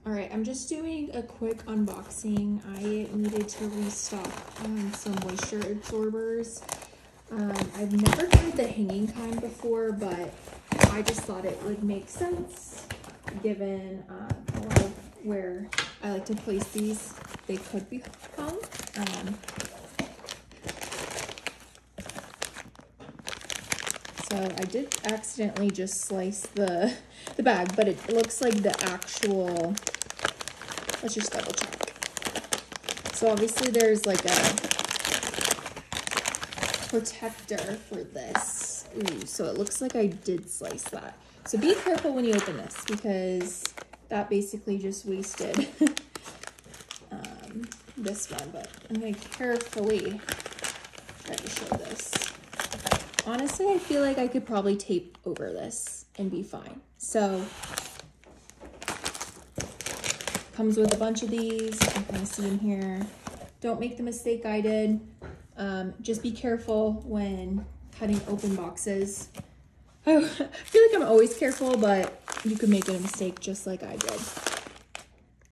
All right, I'm just doing a quick unboxing. I needed to restock some moisture absorbers. I've never tried the hanging kind before, but I just thought it would make sense given a lot of where I like to place these. They could be hung. So I did accidentally just slice the bag, but it looks like the actual, let's just double check. So obviously there's like a protector for this. Ooh, so it looks like I did slice that. So be careful when you open this because that basically just wasted this one, but I'm going to carefully try to show this. Honestly, I feel like I could probably tape over this and be fine. So, comes with a bunch of these. You can kind of see in here. Don't make the mistake I did. Just be careful when cutting open boxes. I feel like I'm always careful, but you could make a mistake just like I did.